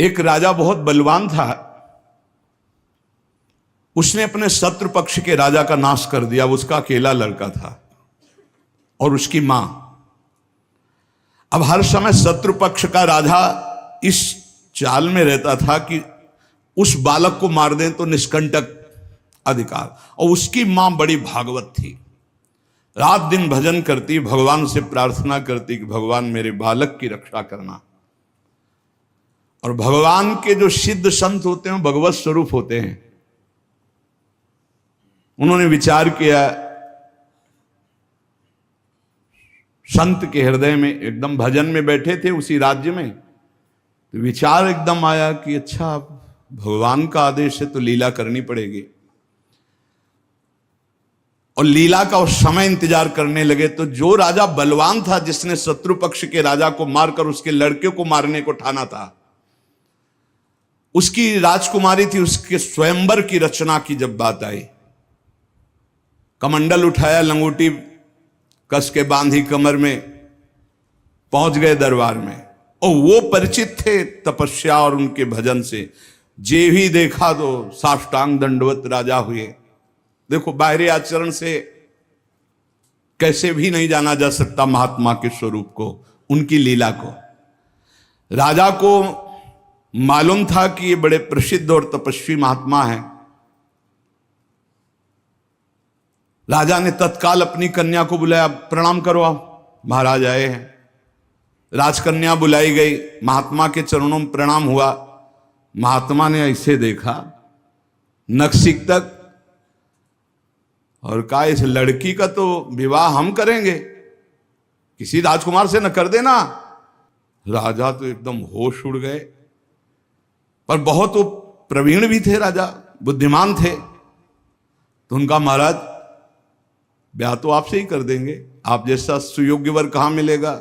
एक राजा बहुत बलवान था। उसने अपने शत्रु पक्ष के राजा का नाश कर दिया। उसका अकेला लड़का था और उसकी मां। अब हर समय शत्रु पक्ष का राजा इस चाल में रहता था कि उस बालक को मार दें तो निष्कंटक अधिकार। और उसकी मां बड़ी भागवत थी, रात दिन भजन करती, भगवान से प्रार्थना करती कि भगवान मेरे बालक की रक्षा करना। और भगवान के जो सिद्ध संत होते हैं भगवत स्वरूप होते हैं। उन्होंने विचार किया, संत के हृदय में, एकदम भजन में बैठे थे उसी राज्य में, तो विचार एकदम आया कि अच्छा भगवान का आदेश है तो लीला करनी पड़ेगी। और लीला का उस समय इंतजार करने लगे। तो जो राजा बलवान था, जिसने शत्रु पक्ष के राजा को मारकर उसके लड़के को मारने को ठाना था, उसकी राजकुमारी थी, उसके स्वयंवर की रचना की जब बात आई, कमंडल उठाया, लंगोटी कस के बांधी कमर में, पहुंच गए दरबार में। और वो परिचित थे तपस्या और उनके भजन से। जे भी देखा तो साष्टांग दंडवत राजा हुए। देखो, बाहरी आचरण से कैसे भी नहीं जाना जा सकता महात्मा के स्वरूप को, उनकी लीला को। राजा को मालूम था कि ये बड़े प्रसिद्ध और तपस्वी महात्मा हैं। राजा ने तत्काल अपनी कन्या को बुलाया, प्रणाम करो, आप महाराज आए हैं। राजकन्या बुलाई गई, महात्मा के चरणों में प्रणाम हुआ। महात्मा ने ऐसे देखा नखशिख तक और कहा, इस लड़की का तो विवाह हम करेंगे, किसी राजकुमार से न कर देना। राजा तो एकदम होश उड़ गए। पर बहुत वो प्रवीण भी थे, राजा बुद्धिमान थे। तो उनका, महाराज ब्याह तो आपसे ही कर देंगे, आप जैसा सुयोग्य वर कहां मिलेगा।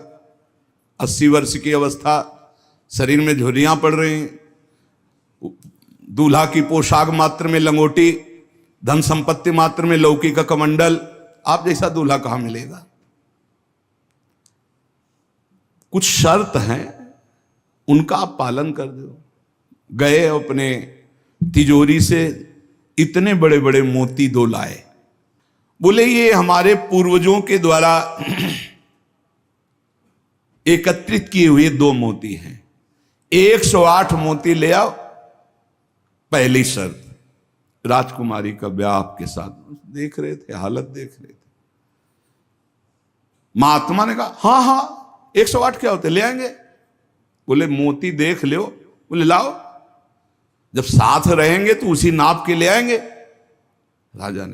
80 वर्ष की अवस्था, शरीर में झुर्रियां पड़ रही, दूल्हा की पोशाक मात्र में लंगोटी, धन संपत्ति मात्र में लौकी का कमंडल, आप जैसा दूल्हा कहां मिलेगा। कुछ शर्त हैं, उनका आप पालन कर दो। गए, अपने तिजोरी से इतने बड़े बड़े मोती 2 लाए। बोले, ये हमारे पूर्वजों के द्वारा एकत्रित किए हुए 2 मोती हैं, 108 मोती ले आओ। पहली शर्त, राजकुमारी का ब्याह आपके साथ। देख रहे थे, हालत देख रहे थे। महात्मा ने कहा, हाँ हाँ 108 क्या होते, ले आएंगे। बोले, मोती देख लो। बोले, लाओ, जब साथ रहेंगे तो उसी नाप के ले आएंगे। राजा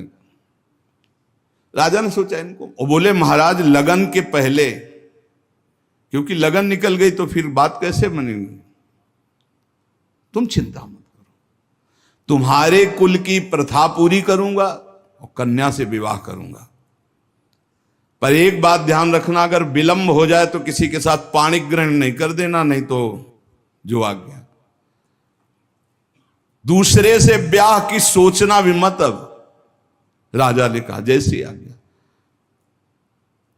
ने सोचा इनको, और बोले, महाराज लगन के पहले, क्योंकि लगन निकल गई तो फिर बात कैसे बनेगी। तुम चिंता मत करो, तुम्हारे कुल की प्रथा पूरी करूंगा और कन्या से विवाह करूंगा। पर एक बात ध्यान रखना, अगर विलंब हो जाए तो किसी के साथ पाणिक ग्रहण नहीं कर देना, नहीं तो जो आ गया। दूसरे से ब्याह की सोचना भी मत। अब राजा ने कहा, जैसे आ गया।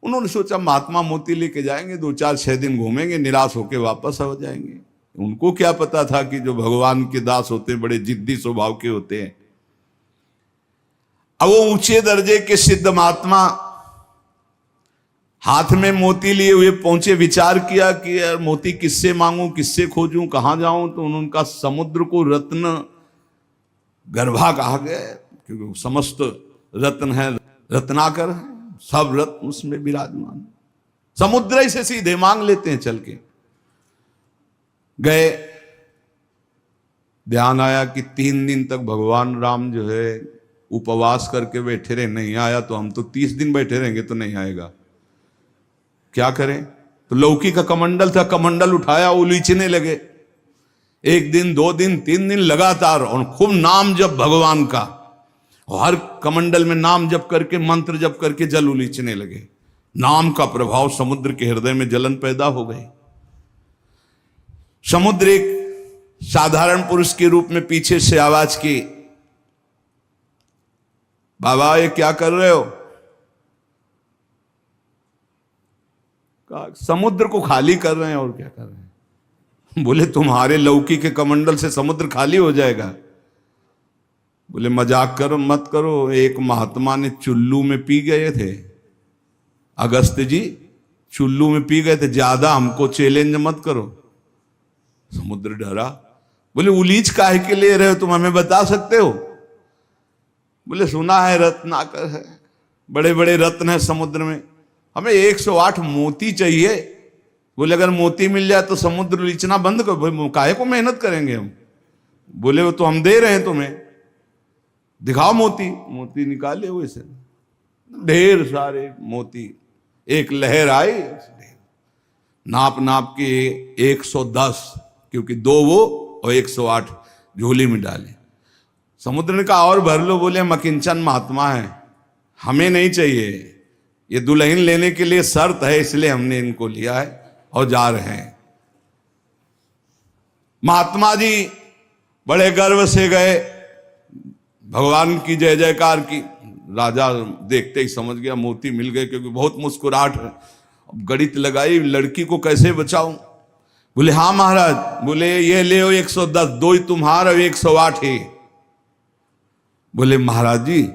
उन्होंने सोचा महात्मा मोती लेके जाएंगे, 2-4-6 दिन घूमेंगे, निराश होकर वापस आ जाएंगे। उनको क्या पता था कि जो भगवान के दास होते हैं बड़े जिद्दी स्वभाव के होते हैं। अब वो ऊंचे दर्जे के सिद्ध महात्मा हाथ में मोती लिए हुए पहुंचे। विचार किया कि यार मोती किससे मांगूं, किससे खोजूं, कहां जाऊं। तो उनका समुद्र को रत्न गर्भा कहा गया, क्योंकि समस्त रत्न है, रत्नाकर है, सब रत्न उसमें विराजमान। समुद्र ही से सीधे मांग लेते हैं चल के। गए, ध्यान आया कि 3 दिन तक भगवान राम जो है उपवास करके बैठे रहे, नहीं आया तो हम तो 30 दिन बैठे रहेंगे तो नहीं आएगा, क्या करें। तो लौकी का कमंडल था, कमंडल उठाया, उलीचने लगे। 1 दिन 2 दिन 3 दिन लगातार, और खूब नाम जप भगवान का। और हर कमंडल में नाम जप करके, मंत्र जप करके जल उलीचने लगे। नाम का प्रभाव, समुद्र के हृदय में जलन पैदा हो गई। समुद्र एक साधारण पुरुष के रूप में पीछे से आवाज की, बाबा ये क्या कर रहे हो। समुद्र को खाली कर रहे हैं, और क्या कर रहे हैं। बोले तुम्हारे लौकी के कमंडल से समुद्र खाली हो जाएगा। बोले मजाक करो मत करो, एक महात्मा ने चुल्लू में पी गए थे, अगस्त जी चुल्लू में पी गए थे, ज्यादा हमको चैलेंज मत करो। समुद्र डरा, बोले उलीच काहे के ले रहे हो तुम, हमें बता सकते हो? बोले सुना है रत्नाकर है, बड़े बड़े रत्न है समुद्र में, हमें 108 मोती चाहिए। बोले अगर मोती मिल जाए तो समुद्र लीचना बंद करो, काहे को मेहनत करेंगे हम। बोले वो तो हम दे रहे हैं तुम्हें, दिखाओ मोती। मोती निकाले हुए से ढेर सारे मोती, एक लहर आई, नाप नाप के 110, क्योंकि 2 वो और 108 झोली में डाले। समुद्र ने कहा और भर लो। बोले हम अकिंचन महात्मा है, हमें नहीं चाहिए, ये दुल्हन लेने के लिए शर्त है, इसलिए हमने इनको लिया है और जा रहे हैं। महात्मा जी बड़े गर्व से गए, भगवान की जय जयकार की। राजा देखते ही समझ गया मोती मिल गए, क्योंकि बहुत मुस्कुराहट है। गणित लगाई, लड़की को कैसे बचाऊं। बोले हाँ महाराज। बोले ये ले 110, 2 ही तुम्हारा 108 ही। बोले महाराज जी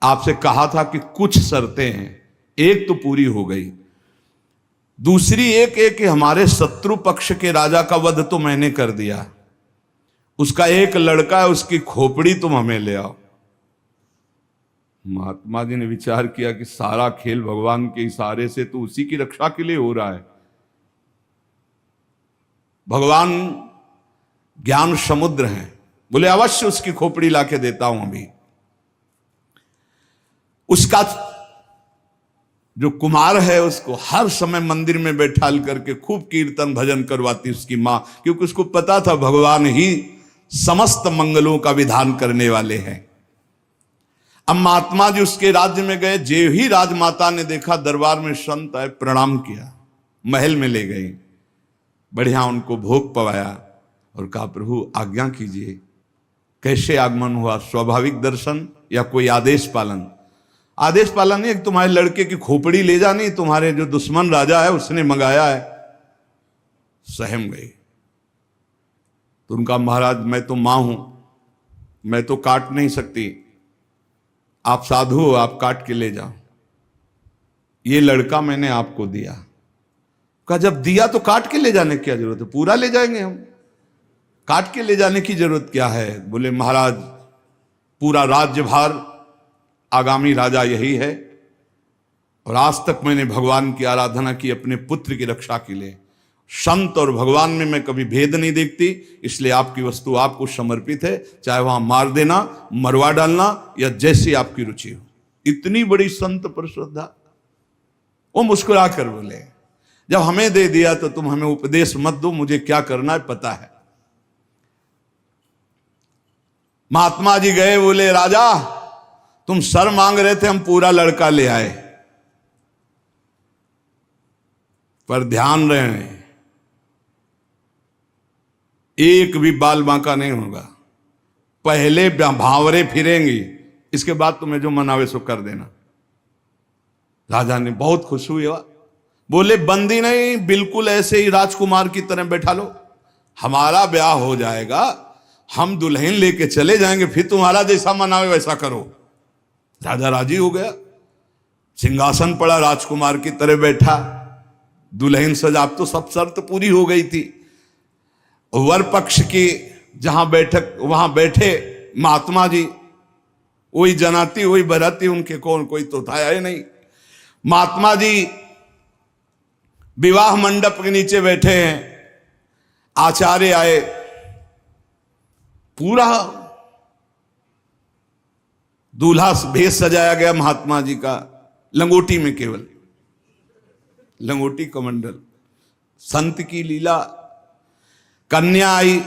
आपसे कहा था कि कुछ शर्तें हैं, एक तो पूरी हो गई, दूसरी एक है कि हमारे शत्रु पक्ष के राजा का वध तो मैंने कर दिया, उसका एक लड़का है, उसकी खोपड़ी तुम हमें ले आओ। महात्मा जी ने विचार किया कि सारा खेल भगवान के इशारे से तो उसी की रक्षा के लिए हो रहा है। भगवान ज्ञान समुद्र हैं। बोले अवश्य उसकी खोपड़ी लाके देता हूं अभी। उसका जो कुमार है उसको हर समय मंदिर में बैठाल करके खूब कीर्तन भजन करवाती उसकी मां, क्योंकि उसको पता था भगवान ही समस्त मंगलों का विधान करने वाले हैं। अब महात्मा जी उसके राज्य में गए, जे ही राजमाता ने देखा दरबार में संत आए, प्रणाम किया, महल में ले गई, बढ़िया उनको भोग पवाया और कहा प्रभु आज्ञा कीजिए, कैसे आगमन हुआ, स्वाभाविक दर्शन या कोई आदेश पालन? आदेश पालन नहीं, तुम्हारे लड़के की खोपड़ी ले जानी, तुम्हारे जो दुश्मन राजा है उसने मंगाया है। सहम गई। तो उनका महाराज मैं तो मां हूं, मैं तो काट नहीं सकती, आप साधु हो, आप काट के ले जाओ, ये लड़का मैंने आपको दिया। कहा जब दिया तो काट के ले जाने की क्या जरूरत है, पूरा ले जाएंगे हम, काट के ले जाने की जरूरत क्या है? बोले महाराज पूरा राज्यभार आगामी राजा यही है, और आज तक मैंने भगवान की आराधना की अपने पुत्र की रक्षा के लिए। संत और भगवान में मैं कभी भेद नहीं देखती, इसलिए आपकी वस्तु आपको समर्पित है, चाहे वहां मार देना, मरवा डालना या जैसी आपकी रुचि हो। इतनी बड़ी संत पर श्रद्धा। वो मुस्कुरा कर बोले जब हमें दे दिया तो तुम हमें उपदेश मत दो, मुझे क्या करना है पता है। महात्मा जी गए, बोले राजा तुम सर मांग रहे थे, हम पूरा लड़का ले आए, पर ध्यान रहे एक भी बाल बांका नहीं होगा, पहले भांवरे फिरेंगी, इसके बाद तुम्हें जो मनावे सो कर देना। राजा ने बहुत खुश हुआ, बोले बंदी नहीं, बिल्कुल ऐसे ही राजकुमार की तरह बैठा लो, हमारा ब्याह हो जाएगा, हम दुल्हन लेके चले जाएंगे, फिर तुम्हारा जैसा मनावे वैसा करो। राजा राजी हो गया, सिंहासन पड़ा, राजकुमार की तरह बैठा, दुल्हन सजाब तो सब शर्त पूरी हो गई थी। वर पक्ष की जहां बैठक वहां बैठे महात्मा जी, वही जनाती वही बराती, उनके कौन कोई तो था ही नहीं। महात्मा जी विवाह मंडप के नीचे बैठे हैं, आचार्य आए, पूरा दूल्हा भेष सजाया गया महात्मा जी का, लंगोटी में, केवल लंगोटी कमंडल, संत की लीला। कन्या आई,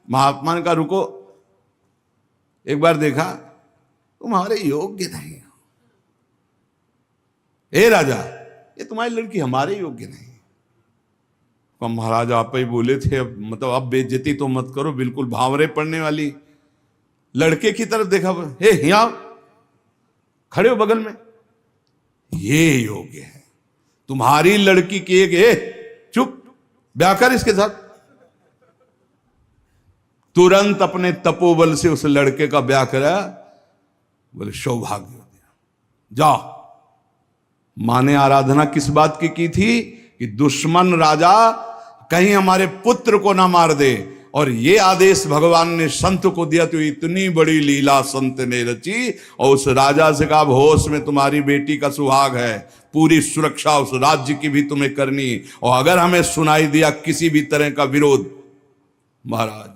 महात्मा ने कहा रुको, एक बार देखा तुम्हारे योग्य नहीं हो, हे राजा ये तुम्हारी लड़की हमारे योग्य नहीं। तो महाराज आप ही बोले थे, अब मतलब अब बेइज्जती तो मत करो, बिल्कुल भांवरे पड़ने वाली। लड़के की तरफ देखा, हे यहां खड़े हो बगल में, ये योग्य है, तुम्हारी लड़की की एक, चुप, ब्याह कर इसके साथ, तुरंत अपने तपोबल से उस लड़के का ब्याह कराया। बोले सौभाग्य हो गया, जाओ। मां ने आराधना किस बात की थी कि दुश्मन राजा कहीं हमारे पुत्र को ना मार दे, और ये आदेश भगवान ने संत को दिया। तो इतनी बड़ी लीला संत ने रची, और उस राजा से कहा होश में तुम्हारी बेटी का सुहाग है, पूरी सुरक्षा उस राज्य की भी तुम्हें करनी, और अगर हमें सुनाई दिया किसी भी तरह का विरोध, महाराज।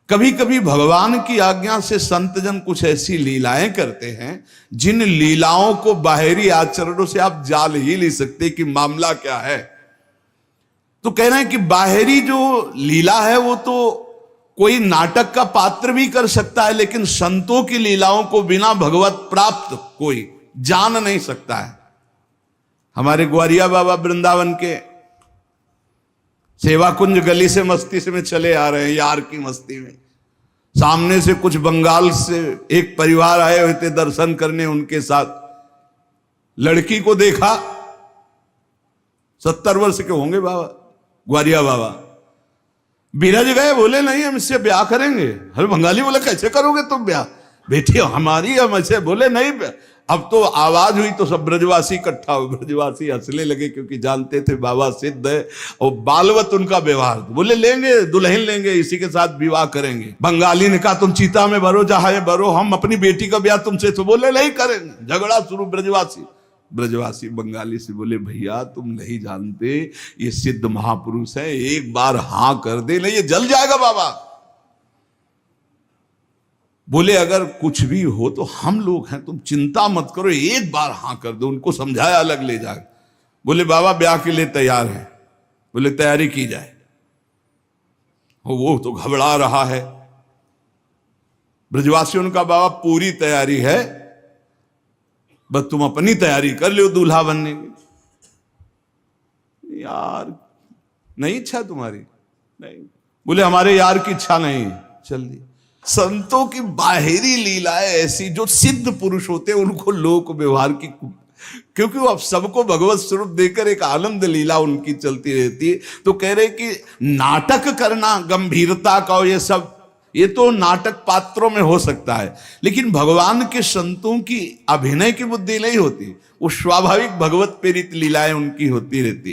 कभी कभी भगवान की आज्ञा से संतजन कुछ ऐसी लीलाएं करते हैं जिन लीलाओं को बाहरी आचरणों से आप जान ही नहीं सकते कि मामला क्या है। तो कह रहे हैं कि बाहरी जो लीला है वो तो कोई नाटक का पात्र भी कर सकता है, लेकिन संतों की लीलाओं को बिना भगवत प्राप्त कोई जान नहीं सकता है। हमारे ग्वारिया बाबा वृंदावन के सेवा कुंज गली से मस्ती से में चले आ रहे हैं, यार की मस्ती में। सामने से कुछ बंगाल से एक परिवार आए हुए थे दर्शन करने, उनके साथ लड़की को देखा। 70 वर्ष के होंगे बाबा, ग्वारिया बाबा। बिरज गए, बोले नहीं हम इससे ब्याह करेंगे। हर बंगाली बोले कैसे करोगे तुम ब्याह, बेटी हमारी हम ऐसे। बोले नहीं। अब तो आवाज हुई तो सब ब्रजवासी इकट्ठा हुए। ब्रजवासी हंसने लगे क्योंकि जानते थे बाबा सिद्ध है और बालवत उनका व्यवहार। बोले लेंगे, दुल्हन लेंगे, इसी के साथ विवाह करेंगे। बंगाली ने कहा तुम चीता में भरो, जहां भरो, हम अपनी बेटी का ब्याह तुमसे। तो बोले नहीं करेंगे। झगड़ा शुरू। ब्रजवासी बंगाली से बोले भैया तुम नहीं जानते, ये सिद्ध महापुरुष है, एक बार हां कर दे, नहीं ये जल जाएगा बाबा। बोले अगर कुछ भी हो तो हम लोग हैं, तुम चिंता मत करो, एक बार हां कर दो। उनको समझाया, अलग ले जाए। बोले बाबा ब्याह के लिए तैयार है। बोले तैयारी की जाए। वो तो घबरा रहा है। ब्रजवासियों का बाबा पूरी तैयारी है, बस तुम अपनी तैयारी कर लो दूल्हा बनने की। यार नहीं इच्छा तुम्हारी? नहीं। बोले हमारे यार की इच्छा नहीं। चल दी। संतों की बाहरी लीलाएं ऐसी, जो सिद्ध पुरुष होते हैं उनको लोक व्यवहार की, क्योंकि वो अब सबको भगवत स्वरूप देकर एक आनंद लीला उनकी चलती रहती है। तो कह रहे कि नाटक करना गंभीरता का, ये सब ये तो नाटक पात्रों में हो सकता है, लेकिन भगवान के संतों की अभिनय की बुद्धि नहीं होती, वो स्वाभाविक भगवत प्रेरित लीलाएं उनकी होती रहती।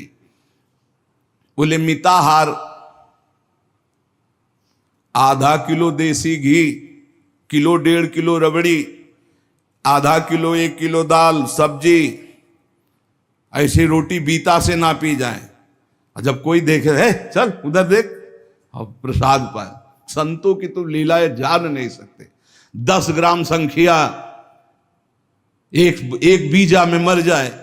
बोले मिताहार, आधा किलो देसी घी, किलो 1.5 किलो रबड़ी, आधा किलो 1 किलो दाल सब्जी, ऐसी रोटी बीता से ना पी जाए। जब कोई देखे है चल उधर देख, और प्रसाद पाए। संतों की तो लीलाएं जान नहीं सकते। 10 ग्राम संख्या एक बीजा में मर जाए।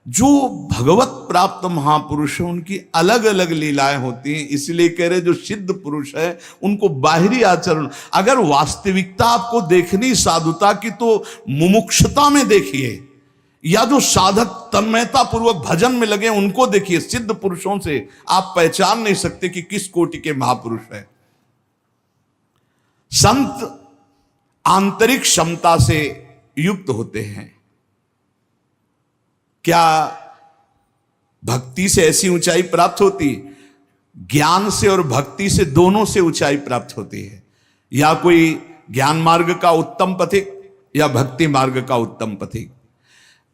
जो भगवत प्राप्त महापुरुष है उनकी अलग अलग लीलाएं होती हैं। इसलिए कह रहे जो सिद्ध पुरुष है उनको बाहरी आचरण, अगर वास्तविकता आपको देखनी साधुता की तो मुमुक्षता में देखिए, या जो साधक तन्मयता पूर्वक भजन में लगे उनको देखिए। सिद्ध पुरुषों से आप पहचान नहीं सकते कि किस कोटि के महापुरुष है। संत आंतरिक क्षमता से युक्त होते हैं। क्या भक्ति से ऐसी ऊंचाई प्राप्त होती? ज्ञान से और भक्ति से, दोनों से ऊंचाई प्राप्त होती है। या कोई ज्ञान मार्ग का उत्तम पथिक या भक्ति मार्ग का उत्तम पथिक।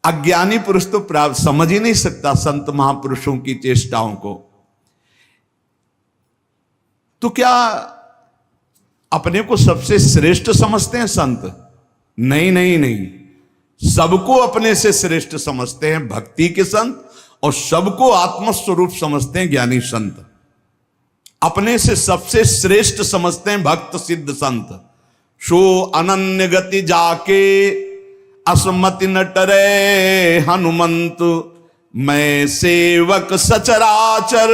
अज्ञानी पुरुष तो प्राप्त समझ ही नहीं सकता संत महापुरुषों की चेष्टाओं को। तो क्या अपने को सबसे श्रेष्ठ समझते हैं संत? नहीं नहीं नहीं, सबको अपने से श्रेष्ठ समझते हैं भक्ति के संत, और सबको आत्मस्वरूप समझते हैं ज्ञानी संत। अपने से सबसे श्रेष्ठ समझते हैं भक्त सिद्ध संत। सो अनन्य गति जाके असमति न टरे हनुमंत, मैं सेवक सचराचर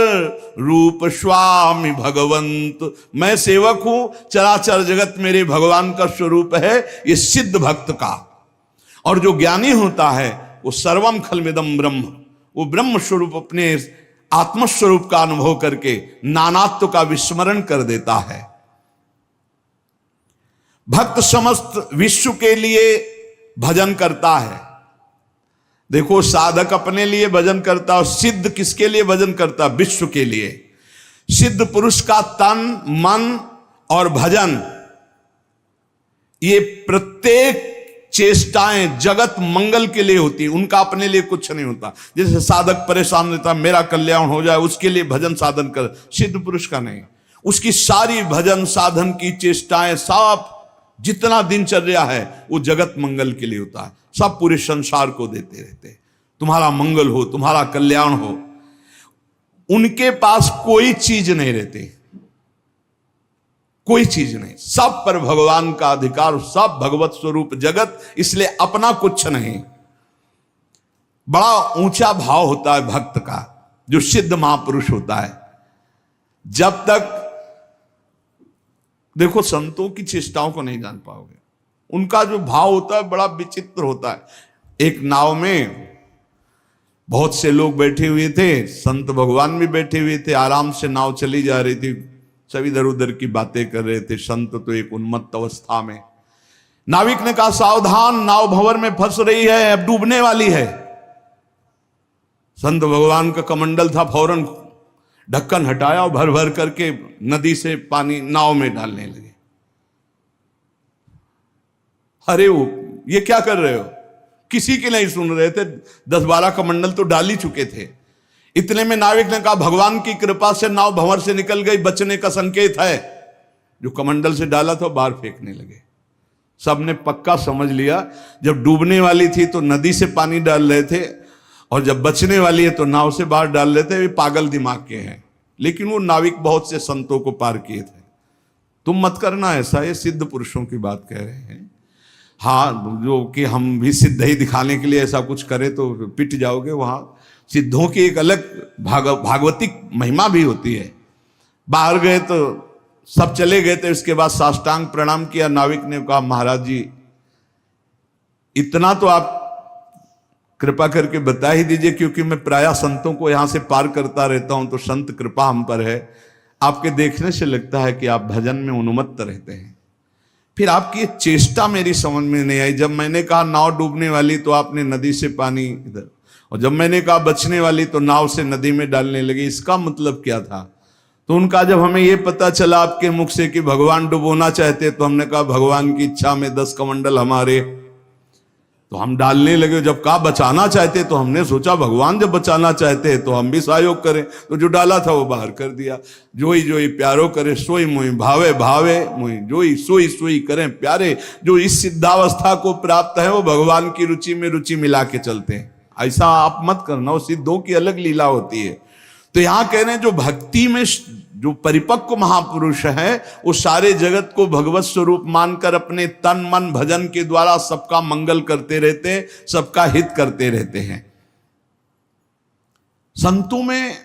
रूप स्वामी भगवंत। मैं सेवक हूं, चराचर जगत मेरे भगवान का स्वरूप है, ये सिद्ध भक्त का। और जो ज्ञानी होता है वो सर्वम खलमिदम ब्रह्म, वो ब्रह्म स्वरूप अपने आत्मस्वरूप का अनुभव करके नानात्व का विस्मरण कर देता है। भक्त समस्त विश्व के लिए भजन करता है। देखो साधक अपने लिए भजन करता है, सिद्ध किसके लिए भजन करता? विश्व के लिए। सिद्ध पुरुष का तन मन और भजन, ये प्रत्येक चेष्टाएं जगत मंगल के लिए होती है, उनका अपने लिए कुछ नहीं होता। जैसे साधक परेशान रहता, मेरा कल्याण हो जाए, उसके लिए भजन साधन कर, सिद्ध पुरुष का नहीं। उसकी सारी भजन साधन की चेष्टाएं, सब जितना दिनचर्या है वो जगत मंगल के लिए होता है। सब पूरे संसार को देते रहते, तुम्हारा मंगल हो, तुम्हारा कल्याण हो। उनके पास कोई चीज नहीं रहती, कोई चीज नहीं, सब पर भगवान का अधिकार, सब भगवत स्वरूप जगत, इसलिए अपना कुछ नहीं। बड़ा ऊंचा भाव होता है भक्त का, जो सिद्ध महापुरुष होता है। जब तक देखो संतों की चेष्टाओं को नहीं जान पाओगे, उनका जो भाव होता है बड़ा विचित्र होता है। एक नाव में बहुत से लोग बैठे हुए थे, संत भगवान भी बैठे हुए थे, आराम से नाव चली जा रही थी, सब इधर उधर की बातें कर रहे थे। संत तो एक उन्मत्त अवस्था में। नाविक ने कहा सावधान, नाव भंवर में फंस रही है, अब डूबने वाली है। संत भगवान का कमंडल था, फौरन ढक्कन हटाया और भर भर करके नदी से पानी नाव में डालने लगे। अरे वो ये क्या कर रहे हो, किसी की नहीं सुन रहे थे, 10-12 कमंडल तो डाल ही चुके थे। इतने में नाविक ने कहा भगवान की कृपा से नाव भंवर से निकल गई, बचने का संकेत है। जो कमंडल से डाला था बाहर फेंकने लगे। सबने पक्का समझ लिया, जब डूबने वाली थी तो नदी से पानी डाल रहे थे, और जब बचने वाली है तो नाव से बाहर डाल रहे थे। वे पागल दिमाग के हैं, लेकिन वो नाविक बहुत से संतों को पार किए थे। तुम मत करना ऐसा, ये सिद्ध पुरुषों की बात कह रहे हैं। हाँ, जो कि हम भी सिद्ध ही दिखाने के लिए ऐसा कुछ करें तो पिट जाओगे। वहां सिद्धों की एक अलग भागवतिक महिमा भी होती है। बाहर गए तो सब चले गए थे, उसके बाद साष्टांग प्रणाम किया। नाविक ने कहा महाराज जी, इतना तो आप कृपा करके बता ही दीजिए, क्योंकि मैं प्रायः संतों को यहां से पार करता रहता हूं, तो संत कृपा हम पर है। आपके देखने से लगता है कि आप भजन में उन्मत्त रहते हैं। फिर आपकी ये चेष्टा मेरी समझ में नहीं आई। जब मैंने कहा नाव डूबने वाली तो आपने नदी से पानी इधर, और जब मैंने कहा बचने वाली तो नाव से नदी में डालने लगे। इसका मतलब क्या था? तो उनका जब हमें ये पता चला आपके मुख से कि भगवान डुबोना चाहते, तो हमने कहा भगवान की इच्छा में 10 कमंडल हमारे, तो हम डालने लगे। जब कहा बचाना चाहते तो हमने सोचा भगवान जब बचाना चाहते हैं तो हम भी सहयोग करें। तो जो डाला था वो बाहर कर दिया। जोई जोई प्यारो करे सोई मोई भावे भावे मोई, जोई सोई सोई करें प्यारे। जो इस सिद्धावस्था को प्राप्त है वो भगवान की रुचि में रुचि मिला के चलते हैं। ऐसा आप मत करना, वो सिद्धों की अलग लीला होती है। तो यहां कह रहे हैं जो भक्ति में जो परिपक्व महापुरुष है वो सारे जगत को भगवत स्वरूप मानकर अपने तन मन भजन के द्वारा सबका मंगल करते रहते हैं, सबका हित करते रहते हैं। संतों में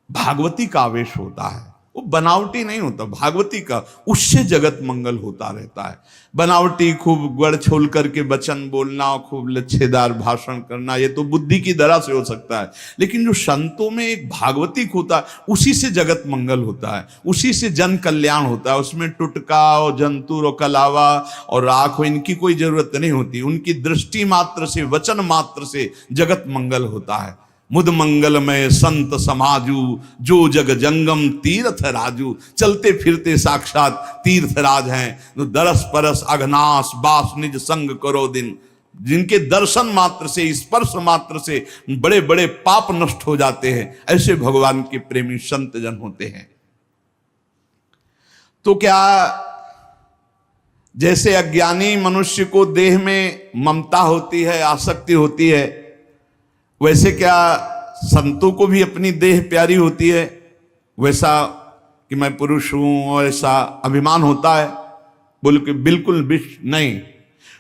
भागवती का आवेश होता है, वो बनावटी नहीं होता, भागवती का, उससे जगत मंगल होता रहता है। बनावटी खूब गड़ छोल करके वचन बोलना, खूब लच्छेदार भाषण करना, ये तो बुद्धि की दरा से हो सकता है। लेकिन जो संतों में एक भागवतिक होता है, उसी से जगत मंगल होता है, उसी से जन कल्याण होता है। उसमें टुटका और जंतुर और कलावा और राख हो, इनकी कोई जरूरत नहीं होती। उनकी दृष्टि मात्र से, वचन मात्र से जगत मंगल होता है। मुद मंगलमय संत समाजू, जो जग जंगम तीर्थ राजू। चलते फिरते साक्षात तीर्थराज हैं। तो दरस परस अघनाश बास निज संग करो दिन। जिनके दर्शन मात्र से, स्पर्श मात्र से बड़े बड़े पाप नष्ट हो जाते हैं, ऐसे भगवान के प्रेमी संत जन होते हैं। तो क्या जैसे अज्ञानी मनुष्य को देह में ममता होती है, आसक्ति होती है, वैसे क्या संतों को भी अपनी देह प्यारी होती है? वैसा कि मैं पुरुष हूं और ऐसा अभिमान होता है? बोल के बिल्कुल नहीं।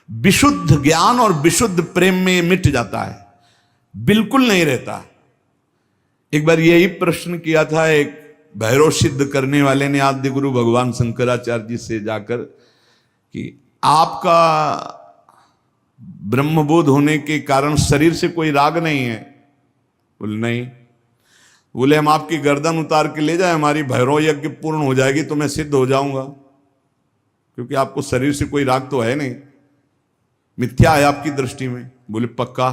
विशुद्ध ज्ञान और विशुद्ध प्रेम में मिट जाता है, बिल्कुल नहीं रहता। एक बार यही प्रश्न किया था एक भैरव सिद्ध करने वाले ने आद्य गुरु भगवान शंकराचार्य जी से जाकर कि आपका ब्रह्मबोध होने के कारण शरीर से कोई राग नहीं है? बोले नहीं। बोले हम आपकी गर्दन उतार के ले जाए, हमारी भैरव यज्ञ पूर्ण हो जाएगी तो मैं सिद्ध हो जाऊंगा, क्योंकि आपको शरीर से कोई राग तो है नहीं, मिथ्या है आपकी दृष्टि में। बोले पक्का।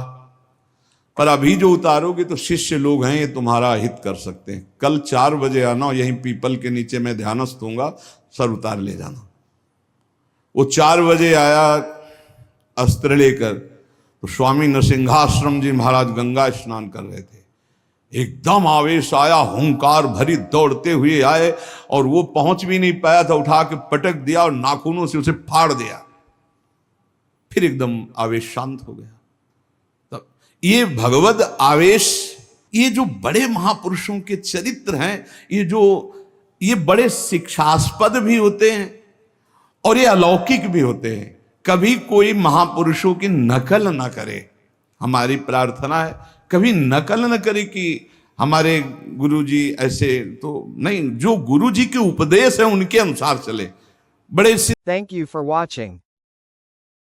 पर अभी जो उतारोगे तो शिष्य लोग हैं, ये तुम्हारा हित कर सकते हैं। कल 4 बजे आना, यहीं पीपल के नीचे मैं ध्यानस्थ दूंगा, सर उतार ले जाना। वो 4 बजे आया अस्त्र लेकर, तो स्वामी नरसिंहाश्रम जी महाराज गंगा स्नान कर रहे थे। एकदम आवेश आया, हुंकार भरी दौड़ते हुए आए, और वो पहुंच भी नहीं पाया था, उठा के पटक दिया और नाखूनों से उसे फाड़ दिया। फिर एकदम आवेश शांत हो गया। तब ये भगवद आवेश, ये जो बड़े महापुरुषों के चरित्र हैं, ये बड़े शिक्षास्पद भी होते हैं और ये अलौकिक भी होते हैं। कभी कोई महापुरुषों की नकल ना करे, हमारी प्रार्थना है, कभी नकल न करे कि हमारे गुरुजी ऐसे, तो नहीं, जो गुरुजी के उपदेश है उनके अनुसार चले। बड़े Thank you for watching.